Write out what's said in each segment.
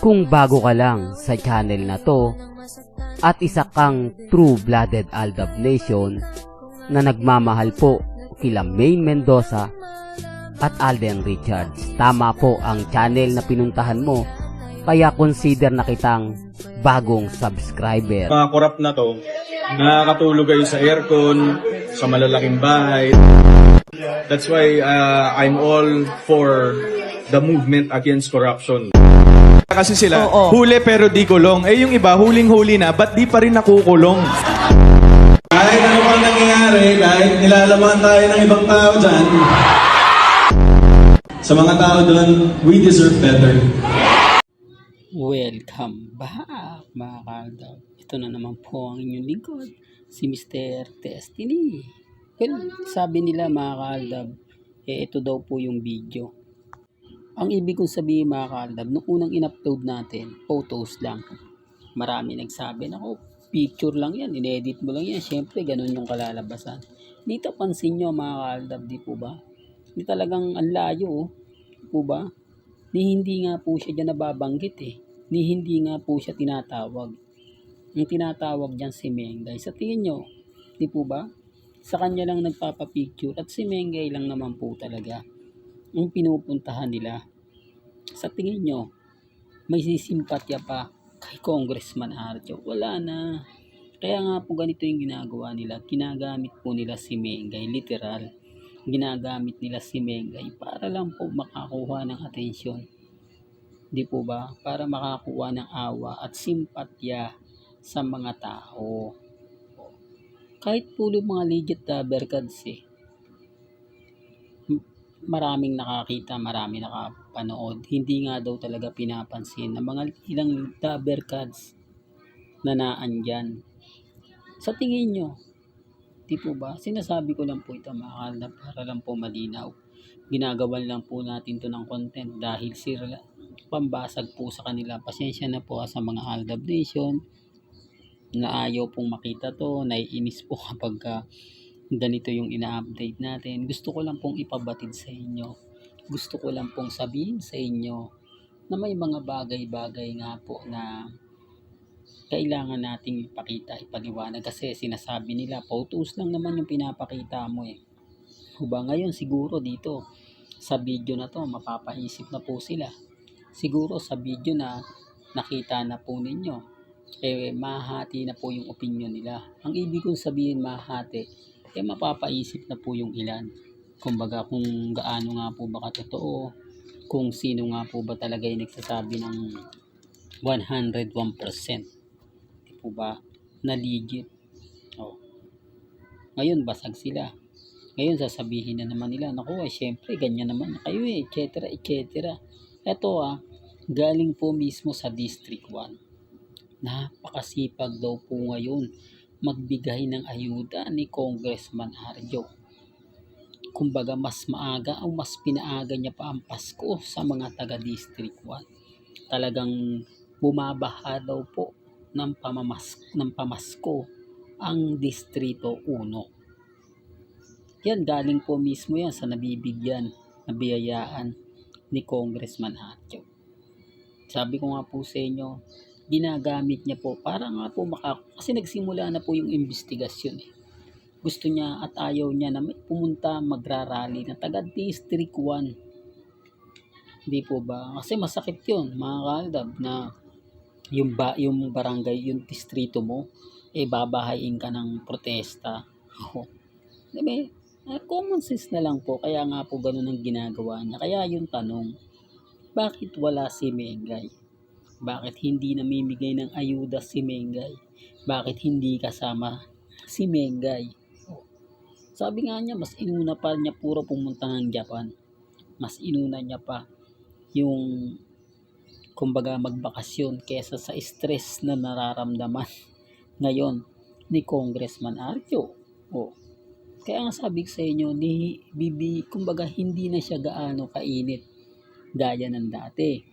Kung bago ka lang sa channel na to at isa kang true-blooded Aldab Nation na nagmamahal po kila Maine Mendoza at Alden Richards, tama po ang channel na pinuntahan mo, kaya consider na kitang bagong subscriber. Mga korap na to, nakakatulog kayo sa aircon, sa malalaking bahay. That's why I'm all for the movement against corruption. Kasi sila, huli pero di kulong. Eh yung iba, huling-huli na, ba't di pa rin nakukulong? Kahit ano pang nangyayari, kahit nilalaman tayo ng ibang tao dyan, sa mga tao doon, we deserve better. Welcome back mga kaaldab. Ito na naman po ang inyong lingkod, si Mr. Destiny. Well, sabi nila mga kaaldab, ito daw po yung video. Ang ibig kong sabihin mga kaaldab, nung unang in-upload natin, photos lang. Marami nagsabi na, picture lang yan, in-edit mo lang yan. Siyempre, ganun yung kalalabasan. Dito pansin nyo mga kaaldab, di po ba? Di talagang ang layo, di po ba? Hindi nga po siya dyan nababanggit hindi nga po siya tinatawag. Ang tinatawag dyan si Mengay. Sa tingin nyo, di po ba? Sa kanya lang nagpapapicture at si Mengay lang naman po talaga ang pinupuntahan nila. Sa tingin nyo, may sisimpatya pa kay Congressman Arjo? Wala na. Kaya nga po ganito yung ginagawa nila. Ginagamit po nila si Mengay, literal. Ginagamit nila si Mengay para lang po makakuha ng atensyon. Di po ba? Para makakuha ng awa at simpatya sa mga tao. Kahit po yung mga legit berkads maraming nakakita, maraming nakapanood. Hindi nga daw talaga pinapansin ng mga ilang berkads na naandyan. Sa tingin nyo, di po ba? Sinasabi ko lang po ito mga kaaldab para lang po malinaw. Ginagawan lang po natin to ng content dahil sila pambasag po sa kanila. Pasensya na po sa mga Aldab Nation na ayaw pong makita to, naiinis po kapag ganito yung ina-update natin. Gusto ko lang pong ipabatid sa inyo. Gusto ko lang pong sabihin sa inyo na may mga bagay-bagay nga po na kailangan nating ipakita, ipaliwanag kasi sinasabi nila, photos lang naman yung pinapakita mo Huba ngayon siguro dito sa video na to, mapapaisip na po sila. Siguro sa video na nakita na po ninyo, mahati na po yung opinion nila. Ang ibig kong sabihin mahati, mapapaisip na po yung ilan. Kumbaga kung gaano nga po ba katotoo, kung sino nga po ba talaga yung nagsasabi ng 101%. Di po ba? Na legit. Ngayon basag sila. Ngayon sasabihin na naman nila, naku syempre ganyan naman kayo etc. etc. Ito galing po mismo sa District 1. Napakasipag daw po ngayon magbigay ng ayuda ni Congressman Arjo. Kumbaga mas maaga o mas pinaaga niya pa ang Pasko sa mga taga District 1. Talagang bumabaha daw po ng pamasko ang Distrito 1. Yan galing po mismo yan sa nabibigyan, nabiyayaan ni Congressman Arjo. Sabi ko nga po sa inyo, ginagamit niya po para nga po kasi nagsimula na po yung investigasyon Gusto niya at ayaw niya na may pumunta magrarally na taga District 1. Hindi po ba? Kasi masakit yun mga kaaldab na yung barangay, yung distrito mo, babahayin ka ng protesta. Diba? Common sense na lang po. Kaya nga po ganun ang ginagawa niya. Kaya yung tanong, bakit wala si Mengay? Bakit hindi namimigay ng ayuda si Mengay? Bakit hindi kasama si Mengay? Sabi nga niya, mas inuna pa niya puro pumunta ng Japan. Mas inuna niya pa yung kumbaga magbakasyon kesa sa stress na nararamdaman ngayon ni Congressman Arjo. Kaya nga sabi ko sa inyo, kumbaga hindi na siya gaano kainit gaya ng dati.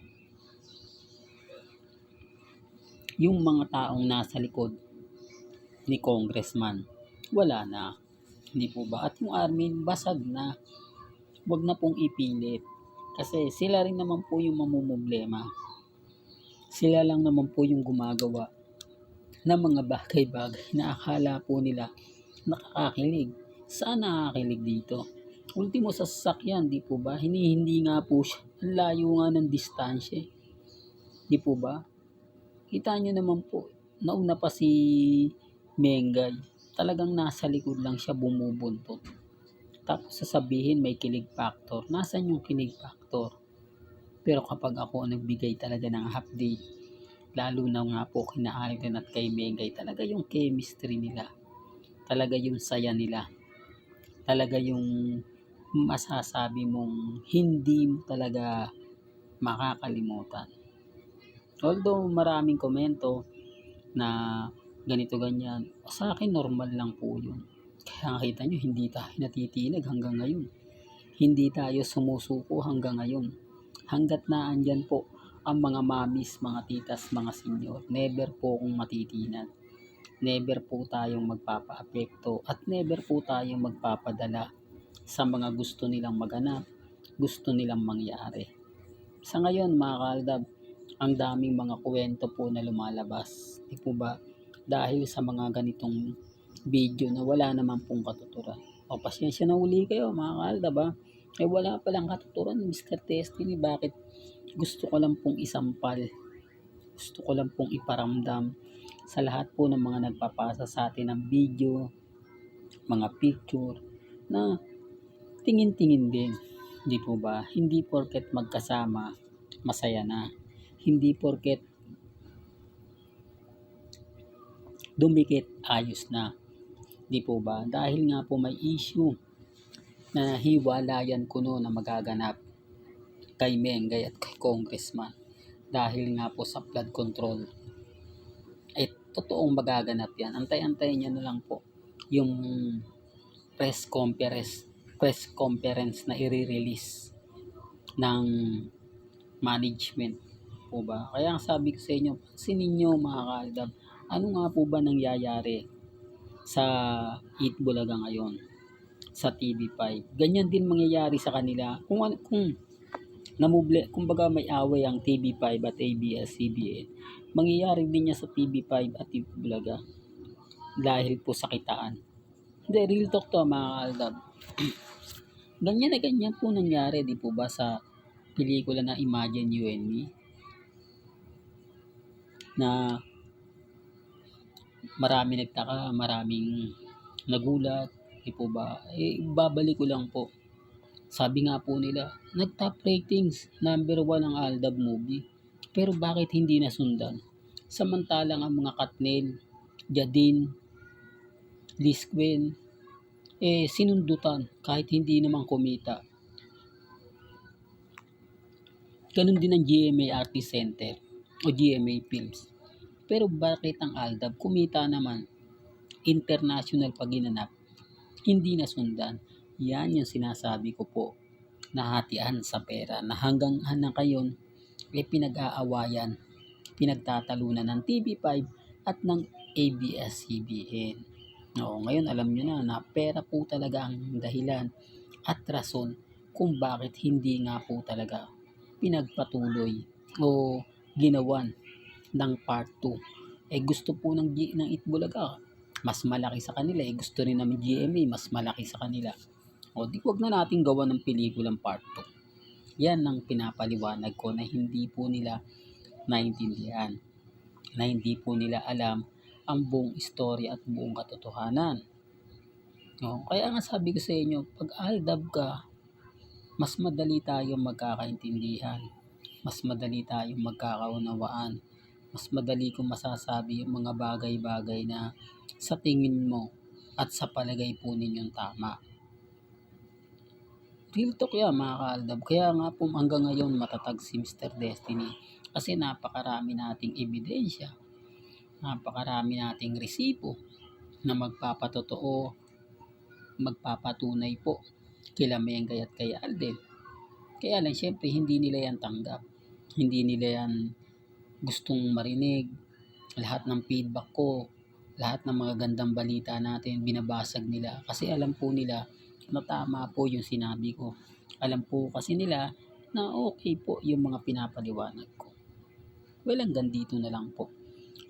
Yung mga taong nasa likod ni Congressman, wala na. Hindi po ba? At yung Armin, basag na. Huwag na pong ipilit. Kasi sila rin naman po yung mamumblema. Sila lang naman po yung gumagawa ng mga bagay-bagay na akala po nila nakakakilig. Saan nakakakilig dito? Ultimo sa sasakyan, di po ba? Hindi nga po siya. Ang layo nga ng distansya. Di po ba? Kita nyo naman po, nauna pa si Mengay. Talagang nasa likod lang siya bumubuntot. Tapos sasabihin may kilig factor. Nasaan yung kilig factor? Pero kapag ako ang nagbigay talaga ng update, lalo na nga po kina Alden at kay Mengay, talaga yung chemistry nila. Talaga yung saya nila. Talaga yung masasabi mong hindi mo talaga makakalimutan. Although maraming komento na ganito ganyan, sa akin normal lang po yun. Kaya nakita nyo, hindi tayo natitinag hanggang ngayon. Hindi tayo sumusuko hanggang ngayon. Hanggat na andyan po ang mga mamis, mga titas, mga senyor, never po akong matitinag. Never po tayong magpapa-apekto at never po tayong magpapadala sa mga gusto nilang maganap, gusto nilang mangyari. Sa ngayon mga kaaldab, ang daming mga kwento po na lumalabas. Di po ba? Dahil sa mga ganitong video na wala naman pong katuturan. O pasensya na uli kayo mga kaaldab ba? Eh wala palang katuturan Mr. Destiny. Bakit? Gusto ko lang pong isampal. Gusto ko lang pong iparamdam sa lahat po ng mga nagpapasa sa atin ng video, mga picture, na tingin-tingin din. Di po ba? Hindi porket magkasama, masaya na. Hindi porket dumikit, ayos na. Di po ba? Dahil nga po may issue na hiwalayan ko no na magaganap kay Mengay at kay Congressman. Dahil nga po sa flood control. Eh, totoong magaganap yan. Antay-antayin niya na lang po yung press conference na i-release ng management po ba. Kaya ang sabi ko sa inyo, pansinin nyo mga kaaldab, ano nga po ba nangyayari sa Eat Bulaga ngayon sa TV5. Ganyan din mangyayari sa kanila kung namuble, kumbaga may away ang TV5 at ABS-CBN. Mangyayari din niya sa TV5 at Eat Bulaga dahil po sa kitaan. Hindi, real talk to mga kaaldab. Ganyan na ganyan po nangyari, di po ba, sa pelikula na Imagine You and Me, na marami nagtaka, maraming nagulat, di po ba? Eh, babalik ko lang po. Sabi nga po nila, nag-top ratings, number 1 ang Aldab movie. Pero bakit hindi nasundan? Samantalang ang mga Katnel, Jadine, Liz Gwen, sinundutan kahit hindi naman kumita. Ganun din ang GMA Artist Center o GMA Films. Pero bakit ang Aldab kumita naman, international pag ginanap, hindi nasundan? Yan yung sinasabi ko po, nahatian sa pera na hanggang kayon pinag-aawayan, pinagtatalunan ng TV5 at ng ABS-CBN. Oo, ngayon alam nyo na pera po talaga ang dahilan at rason kung bakit hindi nga po talaga pinagpatuloy o ginawan ng part 2. Gusto po ng Eat Bulaga, mas malaki sa kanila. Gusto rin naman GMA, mas malaki sa kanila. O di wag na natin gawa ng pelikulang part 2. Yan ang pinapaliwanag ko na hindi po nila naintindihan, na hindi po nila alam ang buong istorya at buong katotohanan. No? Kaya nga sabi ko sa inyo, pag Aldab ka, mas madali tayong magkakaintindihan, mas madali tayong magkakaunawaan, mas madali kong masasabi yung mga bagay-bagay na sa tingin mo at sa palagay po ninyong tama. Real talk yan mga kaaldab. Kaya nga po hanggang ngayon matatag si Mr. Destiny kasi napakarami nating ebidensya, napakarami nating resibo na magpapatotoo, magpapatunay po kila Mengay at kay Alden. Kaya lang syempre hindi nila yan tanggap, hindi nila yan gustong marinig. Lahat ng feedback ko, lahat ng mga gandang balita natin binabasag nila kasi alam po nila na tama po yung sinabi ko. Alam po kasi nila na okay po yung mga pinapaliwanag ko. Well, hanggang dito na lang po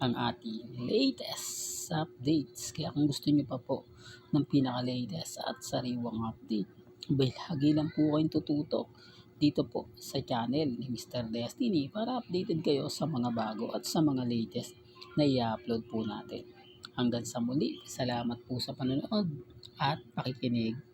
ang ating latest updates. Kaya kung gusto nyo pa po ng pinaka-latest at sariwang update, lagi lang po kayong tututok dito po sa channel ni Mr. Destiny para updated kayo sa mga bago at sa mga latest na i-upload po natin. Hanggang sa muli, salamat po sa panonood at pakikinig.